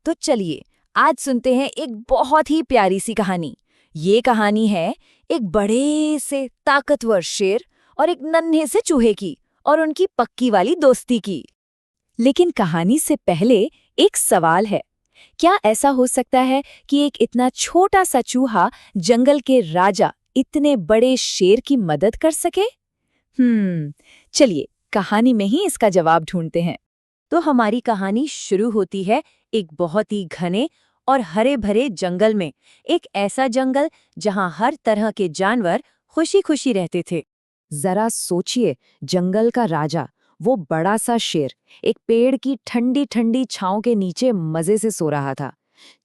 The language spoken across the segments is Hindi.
तो चलिए आज सुनते हैं एक बहुत ही प्यारी सी कहानी। ये कहानी है एक बड़े से ताकतवर शेर और एक नन्हे से चूहे की और उनकी पक्की वाली दोस्ती की। लेकिन कहानी से पहले एक सवाल है, क्या ऐसा हो सकता है कि एक इतना छोटा सा चूहा जंगल के राजा इतने बड़े शेर की मदद कर सके? चलिए कहानी में ही इसका जवाब ढूंढते हैं। तो हमारी कहानी शुरू होती है एक बहुत ही घने और हरे भरे जंगल में। एक ऐसा जंगल जहां हर तरह के जानवर खुशी खुशी रहते थे। जरा सोचिए, जंगल का राजा, वो बड़ा सा शेर, एक पेड़ की ठंडी ठंडी छांव के नीचे मजे से सो रहा था।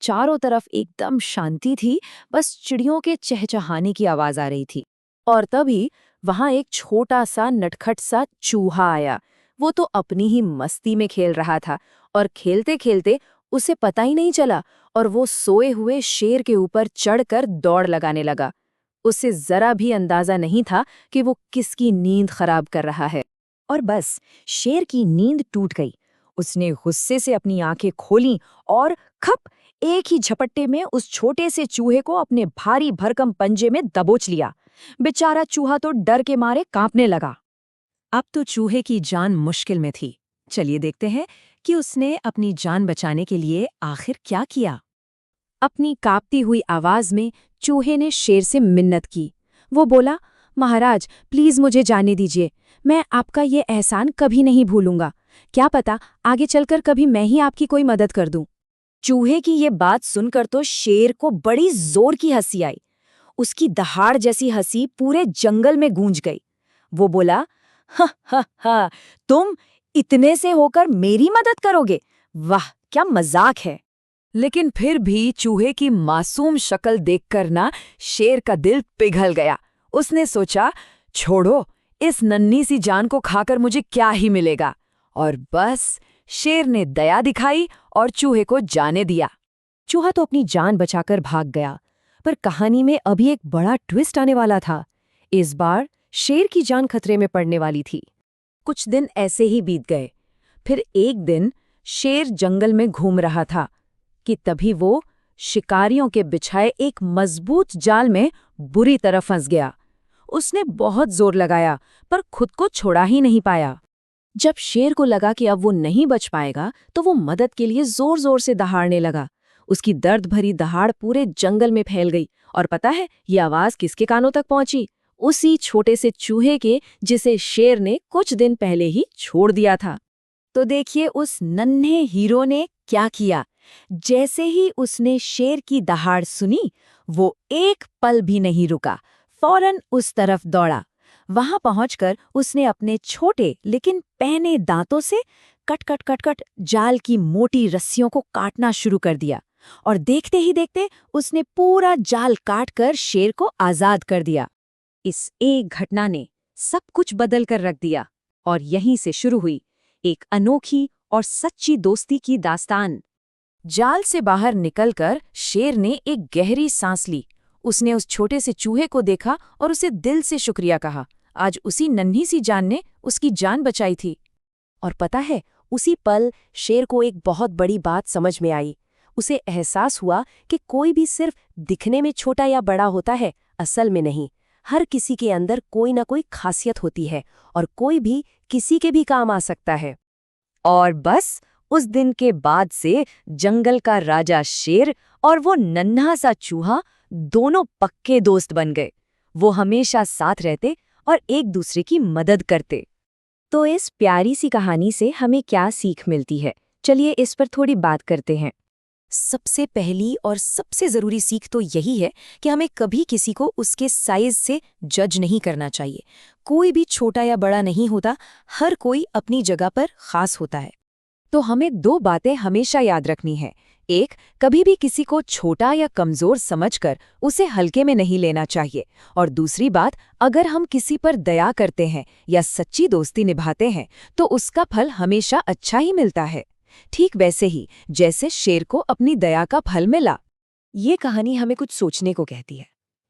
चारों तरफ एकदम शांति थी, बस चिड़ियों के चहचहाने की आवाज आ रही थी। और तभी वहां एक छोटा सा नटखट सा चूहा आया। वो तो अपनी ही मस्ती में खेल रहा था और खेलते खेलते उसे पता ही नहीं चला और वो सोए हुए शेर के ऊपर चढ़कर दौड़ लगाने लगा। उसे जरा भी अंदाजा नहीं था कि वो किसकी नींद खराब कर रहा है। और बस शेर की नींद टूट गई। उसने गुस्से से अपनी आंखें खोलीं और खप, एक ही झपट्टे में उस छोटे से चूहे को अपने भारी भरकम पंजे में दबोच लिया। बेचारा चूहा तो डर के मारे कांपने लगा। अब तो चूहे की जान मुश्किल में थी। चलिए देखते हैं कि उसने अपनी जान बचाने के लिए आखिर क्या किया। अपनी कांपती हुई आवाज में चूहे ने शेर से मिन्नत की। वो बोला, महाराज प्लीज मुझे जाने दीजिए, मैं आपका ये एहसान कभी नहीं भूलूंगा। क्या पता आगे चलकर कभी मैं ही आपकी कोई मदद कर दूं। चूहे की ये बात सुनकर तो शेर को बड़ी जोर की हंसी आई। उसकी दहाड़ जैसी हंसी पूरे जंगल में गूंज गई। वो बोला, हा हा हा, तुम इतने से होकर मेरी मदद करोगे? वाह क्या मजाक है। लेकिन फिर भी चूहे की मासूम शक्ल देखकर ना शेर का दिल पिघल गया। उसने सोचा, छोड़ो, इस नन्ही सी जान को खाकर मुझे क्या ही मिलेगा। और बस शेर ने दया दिखाई और चूहे को जाने दिया। चूहा तो अपनी जान बचाकर भाग गया, पर कहानी में अभी एक बड़ा ट्विस्ट आने वाला था। इस बार शेर की जान खतरे में पड़ने वाली थी। कुछ दिन ऐसे ही बीत गए। फिर एक दिन शेर जंगल में घूम रहा था कि तभी वो शिकारियों के बिछाए एक मजबूत जाल में बुरी तरह फंस गया। उसने बहुत जोर लगाया पर खुद को छोड़ा ही नहीं पाया। जब शेर को लगा कि अब वो नहीं बच पाएगा तो वो मदद के लिए जोर जोर से दहाड़ने लगा। उसकी दर्द भरी दहाड़ पूरे जंगल में फैल गई। और पता है ये आवाज किसके कानों तक पहुंची? उसी छोटे से चूहे के जिसे शेर ने कुछ दिन पहले ही छोड़ दिया था। तो देखिए उस नन्हे हीरो ने क्या किया। जैसे ही उसने शेर की दहाड़ सुनी, वो एक पल भी नहीं रुका, फौरन उस तरफ दौड़ा। वहां पहुंचकर उसने अपने छोटे लेकिन पैने दांतों से कट कट कट कट जाल की मोटी रस्सियों को काटना शुरू कर दिया। और देखते ही देखते उसने पूरा जाल काटकर शेर को आजाद कर दिया। इस एक घटना ने सब कुछ बदल कर रख दिया और यहीं से शुरू हुई एक अनोखी और सच्ची दोस्ती की दास्तान। जाल से बाहर निकलकर शेर ने एक गहरी सांस ली। उसने उस छोटे से चूहे को देखा और उसे दिल से शुक्रिया कहा। आज उसी नन्ही सी जान ने उसकी जान बचाई थी। और पता है, उसी पल शेर को एक बहुत बड़ी बात समझ में आई। उसे एहसास हुआ कि कोई भी सिर्फ दिखने में छोटा या बड़ा होता है, असल में नहीं। हर किसी के अंदर कोई ना कोई खासियत होती है और कोई भी किसी के भी काम आ सकता है। और बस उस दिन के बाद से जंगल का राजा शेर और वो नन्हा सा चूहा दोनों पक्के दोस्त बन गए। वो हमेशा साथ रहते और एक दूसरे की मदद करते। तो इस प्यारी सी कहानी से हमें क्या सीख मिलती है? चलिए इस पर थोड़ी बात करते हैं। सबसे पहली और सबसे ज़रूरी सीख तो यही है कि हमें कभी किसी को उसके साइज से जज नहीं करना चाहिए। कोई भी छोटा या बड़ा नहीं होता, हर कोई अपनी जगह पर खास होता है। तो हमें दो बातें हमेशा याद रखनी है। एक, कभी भी किसी को छोटा या कमज़ोर समझकर उसे हल्के में नहीं लेना चाहिए। और दूसरी बात, अगर हम किसी पर दया करते हैं या सच्ची दोस्ती निभाते हैं तो उसका फल हमेशा अच्छा ही मिलता है। ठीक वैसे ही जैसे शेर को अपनी दया का फल मिला। ये कहानी हमें कुछ सोचने को कहती है।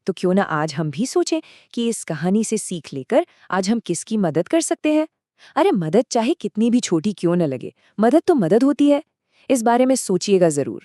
तो क्यों ना आज हम भी सोचें कि इस कहानी से सीख लेकर आज हम किसकी मदद कर सकते हैं। अरे मदद चाहे कितनी भी छोटी क्यों न लगे, मदद तो मदद होती है। इस बारे में सोचिएगा ज़रूर।